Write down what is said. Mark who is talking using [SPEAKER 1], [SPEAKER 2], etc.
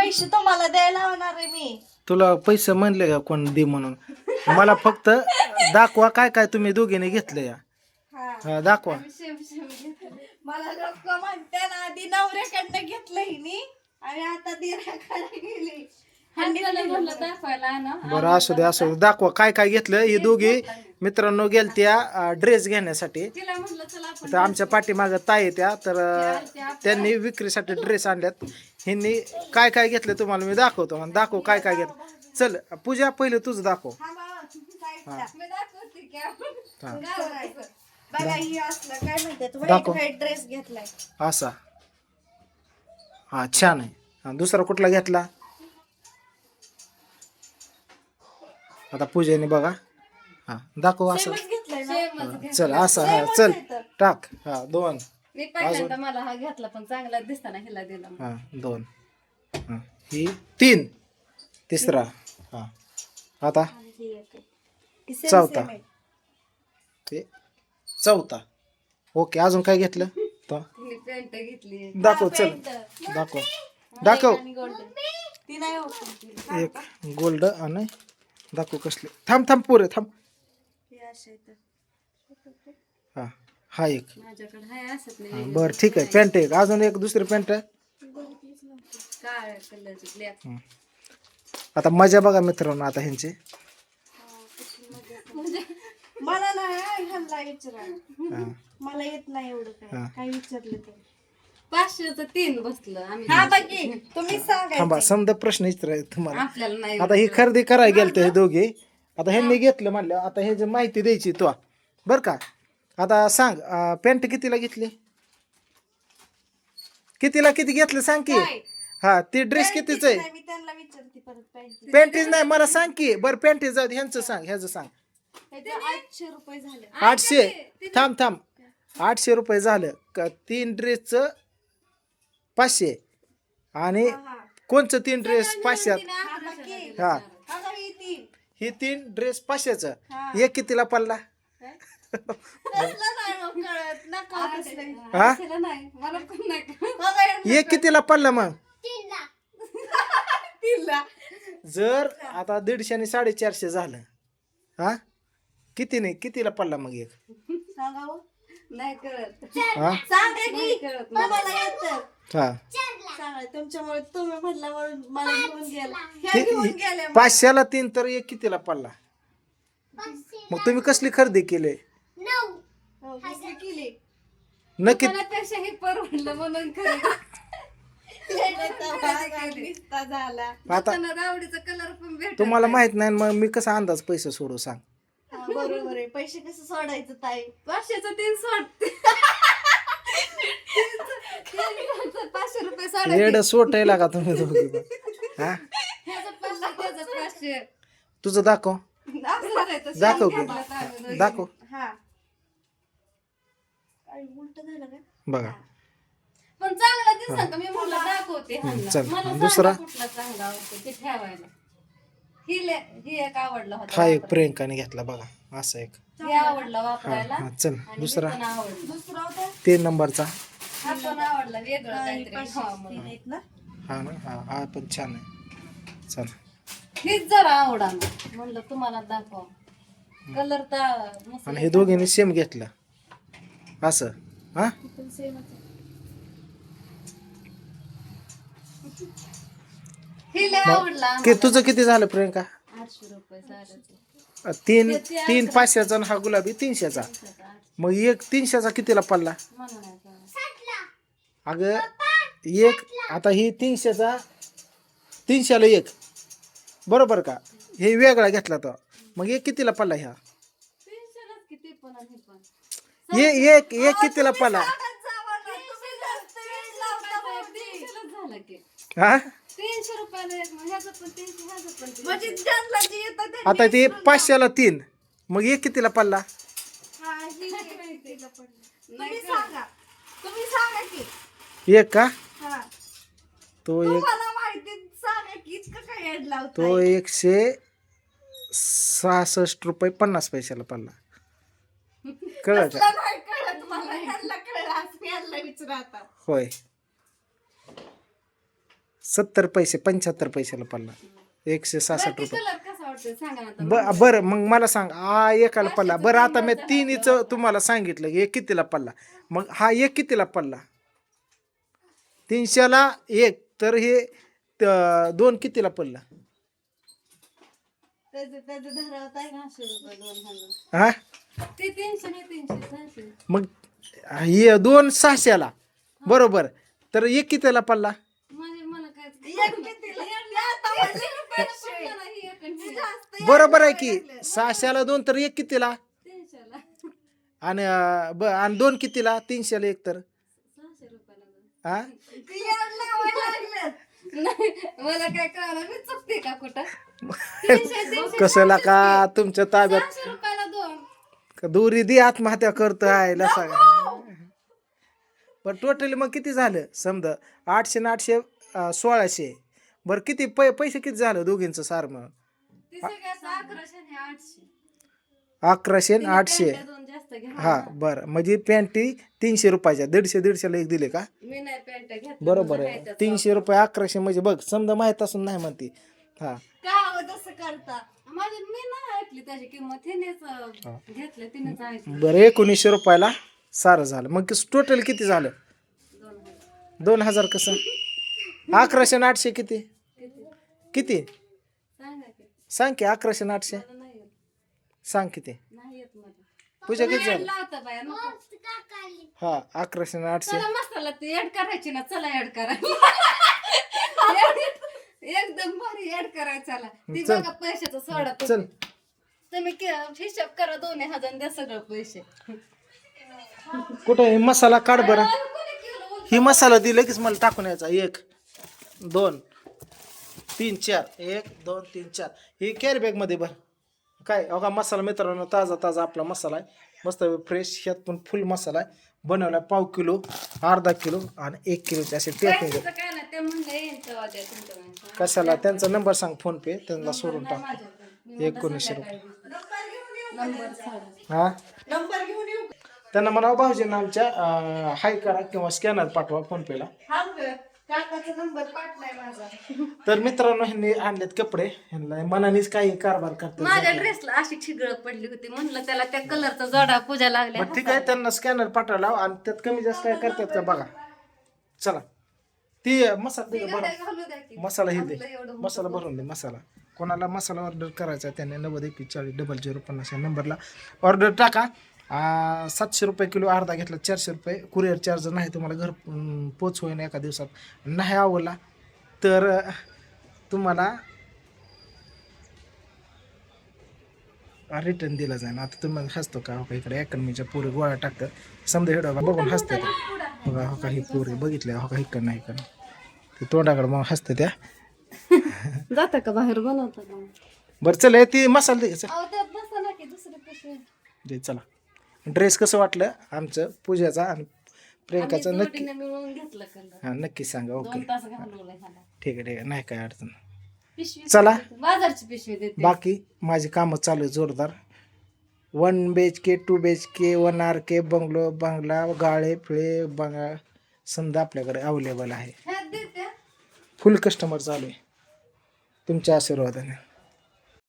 [SPEAKER 1] पैसे तुम्हाला द्यायला होणार आहे मी.
[SPEAKER 2] तुला पैसे म्हणले का कोण दे म्हणून? मला फक्त दाखवा काय काय तुम्ही दोघीने घेतलं या. हा, दाखवा.
[SPEAKER 1] मला लोक म्हणते ना आधी नवऱ्याकडनं घेतलं हिनी आणि आता दिराकडे गेली.
[SPEAKER 2] बरं असू दे असू दे, दाखवा काय काय घेतलं. ही दोघी मित्रांनो गेलत्या ड्रेस घेण्यासाठी. तर आमच्या पाठीमागं ताई त्या तर त्यांनी विक्रीसाठी ड्रेस आणल्यात. ह्यांनी काय काय घेतलं तुम्हाला मी दाखवतो. आणि दाखव काय काय घेतलं. चल पूजा पहिले तुझं दाखव.
[SPEAKER 1] बघा ही असलं काय म्हणतात
[SPEAKER 2] दाखव.
[SPEAKER 1] व्हाईट ड्रेस घेतलाय
[SPEAKER 2] असा हा छान आहे. हा, दुसरा कुठला घेतला आता पूजेने बघा. हा दाखव असं.
[SPEAKER 1] घेतलाय ना.
[SPEAKER 2] चल असा हा चल टाक. हा 2
[SPEAKER 3] मी पहिल्यांदा मला हा घेतला पण चांगला दिसताना हिला दिला.
[SPEAKER 2] हा 2 हा ही 3 तिसरा हा आता चौथा ते चौथा. ओके अजून काय घेतलं तो
[SPEAKER 3] तिने पॅन्ट घेतली.
[SPEAKER 2] दाखव. चल दाखव दाखव.
[SPEAKER 1] ती नाही ओपन
[SPEAKER 2] एक गोल्ड आणि दाखव कसले. थांब थांब पुरे थांब. हा हा एक.
[SPEAKER 3] माझ्याकडे हाय असत
[SPEAKER 2] हा,
[SPEAKER 3] नाही.
[SPEAKER 2] बरं ठीक आहे. पॅन्ट एक अजून एक दुसरी पॅन्ट.
[SPEAKER 3] काळ्या कलरची ब्लॅक.
[SPEAKER 2] आता मजा बघा मित्रांनो आता ह्यांची.
[SPEAKER 1] मला नाही ह्यांना विचारा.
[SPEAKER 2] हा
[SPEAKER 1] मला येत नाही एवढं काय काय विचारलं तर
[SPEAKER 3] 500चं 3 बसलं आम्ही.
[SPEAKER 1] हा बाकी तुम्ही सांगा.
[SPEAKER 2] थांबा समजा प्रश्न विचारायचा तुम्हाला.
[SPEAKER 3] आपल्याला नाही.
[SPEAKER 2] आता ही खरेदी करायला गेलते हे दोघे. आता ह्यांनी घेतलं म्हणलं आता हे जे माहिती द्यायची तो बर का. आता सांग पॅन्ट कितीला घेतली. कितीला किती घेतलं सांग की. हा ते ड्रेस कितीच आहे.
[SPEAKER 1] मी त्यांना विचारते परत.
[SPEAKER 2] पॅन्टीज नाही मला सांग की. बरं पॅन्टीज जाऊ दे, ह्यांचं सांग ह्याचं सांग.
[SPEAKER 1] 800 रुपये झाले.
[SPEAKER 2] 800. थांब थांब 800 रुपये झालं का. 3 ड्रेसचं 500 आणि कोणचं 3 ड्रेस 500. हा ही 3 ड्रेस 500चं एक कितीला पडला. हा
[SPEAKER 3] तिला नाही मला पण नाही.
[SPEAKER 2] एक कितीला पडला मग. जर आता 150 आणि 450 झालं हा किती नाही कितीला पडला मग एक.
[SPEAKER 3] नाही कळत.
[SPEAKER 2] हा
[SPEAKER 3] कळत
[SPEAKER 2] हा
[SPEAKER 1] तुमच्यामुळे तुम्ही म्हणल्यामुळे मला घेऊन गेला. ह्या घेऊन गेल्या.
[SPEAKER 2] 500ला 3 तर एक कितीला पडला. मग तुम्ही कसली खरेदी केली.
[SPEAKER 1] हो, कसली केली.
[SPEAKER 2] नक्की
[SPEAKER 3] त्यापेक्षा हे परवडलं म्हणून खरं.
[SPEAKER 1] निस्ता झाला.
[SPEAKER 2] आता
[SPEAKER 3] आवडीचा कलर पण भेट.
[SPEAKER 2] तुम्हाला माहित नाही मग मी कसा अंदाज पैसे सोडू सांग.
[SPEAKER 1] हा, बरोबर आहे. पैसे कसं सोडायचं ताई.
[SPEAKER 3] 500चं 3 सोडते. 500 रुपये सोडा.
[SPEAKER 2] येड सोटायला का तुम्ही दोघी पण? हा
[SPEAKER 3] ह्याचं 500 त्याचं 500.
[SPEAKER 2] तुझं दाखव दाखव की.
[SPEAKER 3] की
[SPEAKER 2] दाखव
[SPEAKER 1] हा काय उलट झालं का.
[SPEAKER 2] बघा.
[SPEAKER 3] पण चांगला दिसत का मी म्हणलं दाखवते ह्यांना.
[SPEAKER 2] चल,
[SPEAKER 3] मला
[SPEAKER 2] दुसरा?
[SPEAKER 3] सांगा कुठला चांगला आवडतो ते ठेवायला. ही एक आवडला होता.
[SPEAKER 2] हा एक प्रियंकाने घेतला बघा असा एक.
[SPEAKER 3] हे आवडला
[SPEAKER 2] हा
[SPEAKER 3] वापरायला.
[SPEAKER 2] हा चल
[SPEAKER 3] आणि
[SPEAKER 2] दुसरा
[SPEAKER 3] हे पण आवडलं.
[SPEAKER 1] दुसरा होता
[SPEAKER 2] 3 नंबरचा.
[SPEAKER 3] हा पण आवडला वेगळं
[SPEAKER 1] हा,
[SPEAKER 3] काहीतरी.
[SPEAKER 1] पाचशे
[SPEAKER 3] हा,
[SPEAKER 1] तीन
[SPEAKER 3] म्हणून.
[SPEAKER 1] आहेत ना.
[SPEAKER 2] हा ना हा हा पण छान आहे. चल
[SPEAKER 3] हीच जरा आवडा म्हणलं तुम्हाला दाखवा. कलर तर मस्त.
[SPEAKER 2] आणि हे दोघींनी सेम घेतलं असं. हा
[SPEAKER 3] हे लय आवडला
[SPEAKER 2] की तुझं किती झालं प्रियंका.
[SPEAKER 3] 800 रुपये साड्याचं.
[SPEAKER 2] 3 500चा आणि हा गुलाबी 300चा. मग एक 300चा कितीला पडला.
[SPEAKER 3] मला नाही कळलं.
[SPEAKER 2] अगं एक आता ही 300चा 300ला एक बरोबर का. हे वेगळा घेतला तो मग एक कितीला पडला. ह्या
[SPEAKER 3] 300लाच किती पण आणि हे पण.
[SPEAKER 2] एक एक कितीला पडला.
[SPEAKER 3] 300लाच झालं की.
[SPEAKER 2] हा
[SPEAKER 3] 300 रुपयाला एक. मग ह्याचं पण 300 ह्याचं पण 300.
[SPEAKER 1] म्हणजे ज्यांना जे येतं ते
[SPEAKER 2] आता ते 500ला 3 मग एक कितीला पडला.
[SPEAKER 1] हा, ही तिला पडलं.
[SPEAKER 3] नाही
[SPEAKER 1] तुम्ही सांगा की.
[SPEAKER 2] एक का
[SPEAKER 1] हा
[SPEAKER 2] तो एक
[SPEAKER 1] तुम्हाला माहिती सांगा की इतकं काय ऍड लावताय.
[SPEAKER 2] तो 166 रुपये 50 पैशाला पडला. कळलं का.
[SPEAKER 1] तसलं नाही कळत मला. ह्यांना कळलं. आज मी ह्यांना विचारा आता.
[SPEAKER 2] होय 70 पैसे 75 पैशाला पडला 166 रुपये.
[SPEAKER 3] कलर कसा वाटतोय सांगा ना आता.
[SPEAKER 2] बरं मग मला सांग हा एकाला पडला. बरं आता मी तिन्हीचं तुम्हाला सांगितलं की एक कितीला पडला, मग हा एक कितीला पडला? 300ला एक, तर हे 2 कितीला पडला?
[SPEAKER 1] त्याचं धरावत आहे.
[SPEAKER 3] 600 रुपये 2
[SPEAKER 2] हा
[SPEAKER 3] ते 300 नाही 300
[SPEAKER 2] मग हे 2 600ला बरोबर, तर एक कितीला पडला?
[SPEAKER 3] म्हणजे मला काय
[SPEAKER 1] एक कितीला? आता म्हणले रुपये.
[SPEAKER 3] मला ही एक आणि ही
[SPEAKER 1] जास्त
[SPEAKER 2] बरोबर आहे की 600ला 2 तर एक कितीला?
[SPEAKER 3] 300ला
[SPEAKER 2] आणि 2 कितीला? 300ला एक तर
[SPEAKER 3] 600 रुपयाला.
[SPEAKER 2] हा
[SPEAKER 1] ती याड लावायला लागल्यात.
[SPEAKER 3] नाही मला काय कळलं मी चुकते का कुठं? 300
[SPEAKER 2] कसला का तुमच्या ताब्यात
[SPEAKER 3] 600 रुपयाला 2.
[SPEAKER 2] दोरी दी आत्महत्या करतो आहे लसा. पण टोटली मग किती झालं समजा 800 आणि 800 1600. बरं किती पैसे किती झालं दोघींचं सार मग?
[SPEAKER 3] ते सगळ्याचं 1100 आणि 800.
[SPEAKER 2] 1100 आणि 800.
[SPEAKER 3] त्या 2 जास्त घ्या.
[SPEAKER 2] हा बरं, म्हणजे पॅन्टी 300 रुपयाच्या 150-150ला एक दिले का?
[SPEAKER 3] मी नाही पॅन्ट घेतल्या.
[SPEAKER 2] बरोबर आहे. 300 रुपये 1100 म्हणजे बघ समजा माहित असून नाही म्हणते. हा
[SPEAKER 1] का हो तसं करता?
[SPEAKER 3] माझी मी नाही ऐकली त्याची किंमत हिनेच घेतलं तिनेच ऐकलं.
[SPEAKER 2] बरं 1900 रुपयाला सारं झालं. मग टोटल किती झालं? 2000 कसं? 1100 आणि 800 किती किती
[SPEAKER 3] सांगा की.
[SPEAKER 2] सांग की 1100 आणि 800
[SPEAKER 3] मला नाही येत.
[SPEAKER 2] सांग किती?
[SPEAKER 3] नाही येत मला.
[SPEAKER 2] पूजा किती झालं?
[SPEAKER 3] लावता बाया नको.
[SPEAKER 2] हा 1100 आणि 800.
[SPEAKER 3] चला मसाला ती ऍड करायची ना, चला ऍड करा. एकदम भारी ऍड करायचा. चला ती
[SPEAKER 2] चल.
[SPEAKER 3] बघा पैशाचं सोडा
[SPEAKER 2] चल
[SPEAKER 3] तुम्ही. तुम्ही हिशोब करा 2000 द्या सगळं पैसे.
[SPEAKER 2] कुठं हे मसाला काढ बरं.
[SPEAKER 3] कोणी केलं?
[SPEAKER 2] ही मसाला दिलं लगेच मला टाकून यायचा. 1 2 3 4 1 2 3 4. ही कॅरी बॅग मध्ये भर. काय अहो का मसाला मित्रांनो, ताजा ताजा आपला मसाला आहे, मस्त फ्रेश. ह्यात पण फुल मसाला आहे, बनवला 1/2 किलो, अर्धा किलो आणि 1 किलोचे असे पॅकिंग.
[SPEAKER 3] पैशाचं काय नाही ते म्हणलं येईन तेव्हा द्या तुमच्या माणसाला.
[SPEAKER 2] कशाला? त्यांचा नंबर सांग फोन पे, त्यांना सोडून टाक.
[SPEAKER 3] माझ्याकडे. मी
[SPEAKER 2] 1900 रुपये.
[SPEAKER 3] नंबर सांगा.
[SPEAKER 2] हा
[SPEAKER 1] नंबर घेऊन येऊ.
[SPEAKER 2] त्यांना म्हणावं भाऊजींना आमच्या हाय करा किंवा स्कॅनर पाठवा फोन पेला.
[SPEAKER 1] हा ग, काकाचा नंबर पाठलाय माझा.
[SPEAKER 2] तर मित्रांनो ह्यांनी आणलेत कपडे, ह्यांना मनानेच काही कारभार
[SPEAKER 3] माझ्या
[SPEAKER 2] करतात.
[SPEAKER 3] ड्रेसला अशी ठिगळ पडली होती, म्हणलं त्याला त्या कलरचा जोडा पूजा लागल्या.
[SPEAKER 2] मग ठीक आहे, त्यांना स्कॅनर पाठवला आणि त्यात कमी जास्त काय करतात का बघा. चला ती मसाला दे बरं.
[SPEAKER 3] घालू द्या की.
[SPEAKER 2] मसाला हे दे,
[SPEAKER 3] आपलं एवढं
[SPEAKER 2] मसाला भरून दे. मसाला कोणाला मसाला ऑर्डर करायचा आहे त्याने 9041400050 या नंबरला ऑर्डर टाका. 700 रुपये किलो अर्धा घेतला, 400 रुपये कुरिअर चार्ज नाही. तुम्हाला घर पोच होईन एका दिवसात. नाही आवडला तर तुम्हाला रिटर्न दिला जाईल. आता तुम्ही हसतो का? हो का इकडे अकॅडमीच्या पोरी गोळ्या टाकतात समजा हेडा बघून हसते त्या. बघा हो का ही पोरी बघितल्या, हो का इकडं नाही इकडं ते तोंडाकडे मग हसते त्या.
[SPEAKER 3] जाता का बाहेर बनवता का?
[SPEAKER 2] बरं चल ती मसाला दे. चल
[SPEAKER 3] अहो त्यात बसा ना की दुसरे पिशवी.
[SPEAKER 2] दे चला. ड्रेस कसं वाटलं आमचं पूजाचा आणि प्रियंकाचा
[SPEAKER 3] आम्ही
[SPEAKER 2] नक्की
[SPEAKER 3] जोडीने मिळून घेतलं कलर.
[SPEAKER 2] हां नक्की सांगा.
[SPEAKER 3] 2
[SPEAKER 2] ओके
[SPEAKER 3] तास घालवलंय ह्याला.
[SPEAKER 2] ठीक आहे नाही काय अडचण.
[SPEAKER 3] पिशवी
[SPEAKER 2] चला.
[SPEAKER 3] देते. बाजारची पिशवी देते.
[SPEAKER 2] बाकी माझी कामं चालू आहे जोरदार. 1 BHK 2 BHK 1 RK बंगला गाळे फिळे बंगा समजा आपल्याकडे अवेलेबल आहे.
[SPEAKER 3] ह्यात देते.
[SPEAKER 2] फुल कस्टमर चालू आहे तुमच्या आशीर्वादाने.